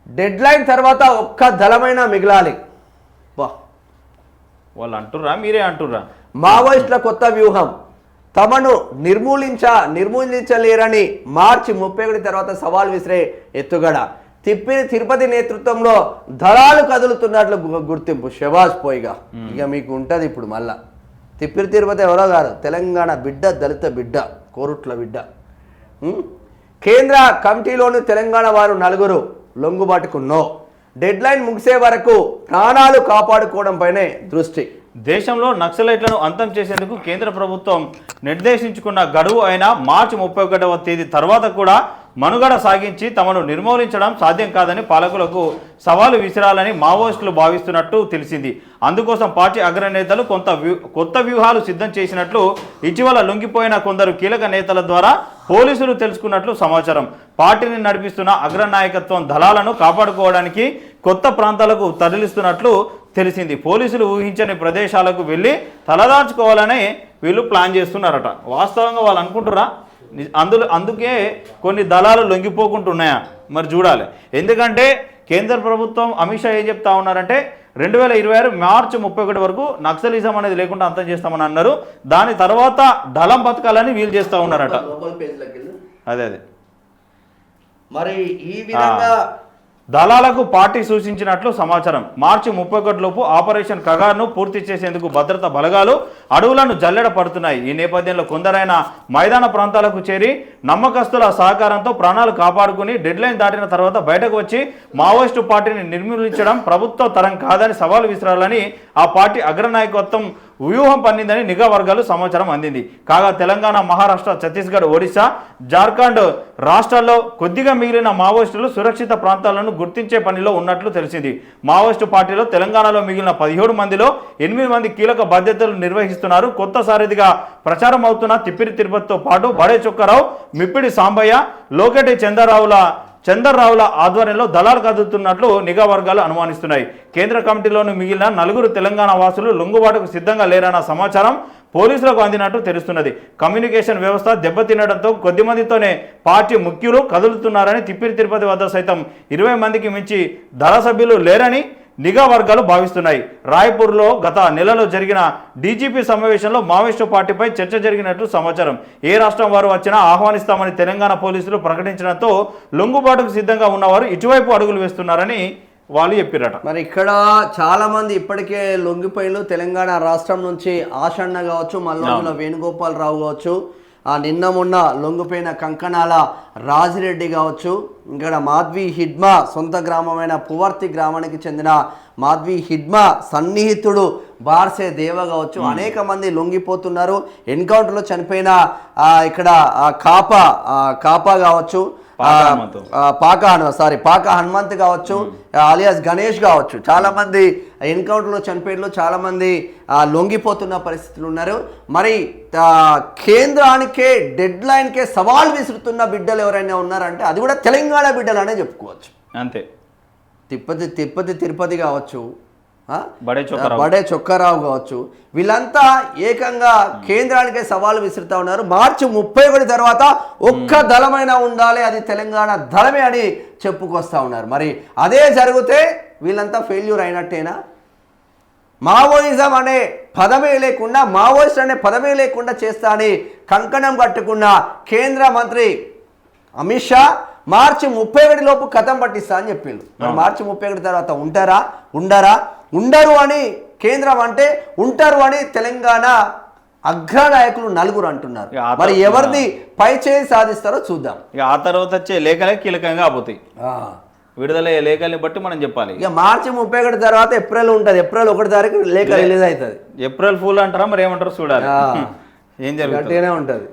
Dead line తర్వాత ఒక్క దళమైనా మిగలాలి. బా, వాళ్ళు అంటుర్రా మీరే అంటుర్రా? మావోయిస్టుల కొత్త వ్యూహం, తమను నిర్మూలించలేరని మార్చి 31 తర్వాత సవాల్ విసిరే ఎత్తుగడ. తిరుపతి నేతృత్వంలో దళాలు కదులుతున్నట్లు గుర్తింపు. శబాష్ పోయిగా. ఇక మీకు ఉంటుంది ఇప్పుడు మళ్ళా. తిరుపతి ఎవరో కాదు, తెలంగాణ బిడ్డ, దళిత బిడ్డ, కోరుట్ల బిడ్డ. కేంద్ర కమిటీలోని తెలంగాణ వారు 4 లొంగుబాటుకు నో. డెడ్ లైన్ ముగిసే వరకు ప్రాణాలు కాపాడుకోవడంపైనే దృష్టి. దేశంలో నక్సలైట్లను అంతం చేసేందుకు కేంద్ర ప్రభుత్వం నిర్దేశించుకున్న గడువు అయిన మార్చి 31వ తేదీ తర్వాత కూడా మనుగడ సాగించి తమను నిర్మూలించడం సాధ్యం కాదని పాలకులకు సవాలు విసిరాలని మావోయిస్టులు భావిస్తున్నట్టు తెలిసింది. అందుకోసం పార్టీ అగ్రనేతలు కొత్త వ్యూహాలు సిద్ధం చేసినట్లు ఇటీవల లొంగిపోయిన కొందరు కీలక నేతల ద్వారా పోలీసులు తెలుసుకున్నట్లు సమాచారం. పార్టీని నడిపిస్తున్న అగ్రనాయకత్వం దళాలను కాపాడుకోవడానికి కొత్త ప్రాంతాలకు తరలిస్తున్నట్లు తెలిసింది. పోలీసులు ఊహించని ప్రదేశాలకు వెళ్ళి తలదాచుకోవాలని వీళ్ళు ప్లాన్ చేస్తున్నారట. వాస్తవంగా వాళ్ళు అనుకుంటురా? అందుకే కొన్ని దళాలు లొంగిపోకుంటున్నాయా మరి చూడాలి. ఎందుకంటే కేంద్ర ప్రభుత్వం అమిత్ షా ఏం చెప్తా ఉన్నారంటే 2026 మార్చి 31 వరకు నక్సలిజం అనేది లేకుండా అంతం చేస్తామని అన్నారు. దాని తర్వాత దళం బతకాలని వీళ్ళు చేస్తూ ఉన్నారట. అదే మరి ఈ విధంగా దళాలకు పార్టీ సూచించినట్లు సమాచారం. మార్చి 31 లోపు ఆపరేషన్ కగార్ను పూర్తి చేసేందుకు భద్రతా బలగాలు అడవులను జల్లెడ పడుతున్నాయి. ఈ నేపథ్యంలో కొందరైన మైదాన ప్రాంతాలకు చేరి నమ్మకస్తుల సహకారంతో ప్రాణాలు కాపాడుకుని డెడ్ లైన్ దాటిన తర్వాత బయటకు వచ్చి మావోయిస్టు పార్టీని నిర్మూలించడం ప్రభుత్వ తరం కాదని సవాలు విసిరాలని ఆ పార్టీ అగ్రనాయకత్వం వ్యూహం పన్నిందని నిఘా వర్గాలు సమాచారం అందింది. కాగా తెలంగాణ, మహారాష్ట్ర, ఛత్తీస్గఢ్, ఒడిశా, జార్ఖండ్ రాష్ట్రాల్లో కొద్దిగా మిగిలిన మావోయిస్టులు సురక్షిత ప్రాంతాలను గుర్తించే పనిలో ఉన్నట్లు తెలిసింది. మావోయిస్టు పార్టీలో తెలంగాణలో మిగిలిన 17 మందిలో 8 మంది కీలక బాధ్యతలు నిర్వహిస్తున్నారు. కొత్త సారథిగా ప్రచారం అవుతున్న తిరుపతితో పాటు బడే చొక్కారావు, మిప్పిడి సాంబయ్య, లోకేటి చందర్రావుల ఆధ్వర్యంలో దళాలు కదులుతున్నట్లు నిఘా వర్గాలు అనుమానిస్తున్నాయి. కేంద్ర కమిటీలోని మిగిలిన 4 తెలంగాణ వాసులు లొంగుబాటుకు సిద్ధంగా లేరన్న సమాచారం పోలీసులకు అందినట్టు తెలుస్తున్నది. కమ్యూనికేషన్ వ్యవస్థ దెబ్బతినడంతో కొద్ది మందితోనే పార్టీ ముఖ్యులు కదులుతున్నారని, తిరుపతి వద్ద సైతం 20 మందికి మించి దళ సభ్యులు లేరని నిఘా వర్గాలు భావిస్తున్నాయి. రాయ్పూర్లో గత నెలలో జరిగిన డీజీపీ సమావేశంలో మావోయిస్టు పార్టీపై చర్చ జరిగినట్లు సమాచారం. ఏ రాష్ట్రం వారు వచ్చినా ఆహ్వానిస్తామని తెలంగాణ పోలీసులు ప్రకటించడంతో లొంగుబాటుకు సిద్ధంగా ఉన్నవారు ఇటువైపు అడుగులు వేస్తున్నారని వాళ్ళు చెప్పారట. మరి ఇక్కడ చాలా మంది ఇప్పటికే లొంగిపోయిలు. తెలంగాణ రాష్ట్రం నుంచి ఆషన్న కావచ్చు, మల్లోజుల వేణుగోపాలరావు కావచ్చు, నిన్న మొన్న లొంగిపోయిన కంకణాల రాజిరెడ్డి కావచ్చు, ఇక్కడ మాధ్వి హిడ్మా సొంత గ్రామమైన పువర్తి గ్రామానికి చెందిన మాధ్వి హిడ్మా సన్నిహితుడు బార్సే దేవ కావచ్చు, అనేక మంది లొంగిపోతున్నారు. ఎన్కౌంటర్లో చనిపోయిన ఇక్కడ కాపా కావచ్చు, పాక హనుమంత్ కావచ్చు, అలియాస్ గణేష్ కావచ్చు, చాలా మంది ఎన్కౌంటర్లో చనిపోయిన చాలా మంది లొంగిపోతున్న పరిస్థితులు ఉన్నారు. మరి కేంద్రానికే డెడ్ లైన్కే సవాల్ విసురుతున్న బిడ్డలు ఎవరైనా ఉన్నారంటే అది కూడా తెలంగాణ బిడ్డలనే చెప్పుకోవచ్చు. అంతే. తిరుపతి కావచ్చు, బడే చొక్కారావు కావచ్చు, వీళ్ళంతా ఏకంగా కేంద్రానికే సవాలు విసురుతా ఉన్నారు. మార్చి 31 తర్వాత ఒక్క దళమైనా ఉండాలి, అది తెలంగాణ దళమే అని చెప్పుకొస్తా ఉన్నారు. మరి అదే జరిగితే వీళ్ళంతా ఫెయిల్యూర్ అయినట్టేనా? మావోయిజం అనే పదమే లేకుండా, మావోయిస్ట్ అనే పదమే లేకుండా చేస్తా అని కంకణం కట్టుకున్న కేంద్ర మంత్రి అమిత్ షా మార్చి 31 లోపు కథం పట్టిస్తా అని చెప్పిండు. మరి మార్చి 31 తర్వాత ఉండరు అని కేంద్రం అంటే ఉంటారు అని తెలంగాణ అగ్రనాయకులు 4 అంటున్నారు. మరి ఎవరిది పై చేయి సాధిస్తారో చూద్దాం. ఆ తర్వాత వచ్చే లేఖలే కీలకంగా అవుతాయి. విడుదల లేఖల్ని బట్టి మనం చెప్పాలి. ఇక మార్చి 31 తర్వాత ఏప్రిల్ ఉంటుంది. ఏప్రిల్ 1 తారీఖు లేఖ రిలీజ్ అవుతుంది. ఏప్రిల్ ఫూల్ అంటారా మరి ఏమంటారు చూడాలి. ఏం జరుగుతుంది ఉంటుంది.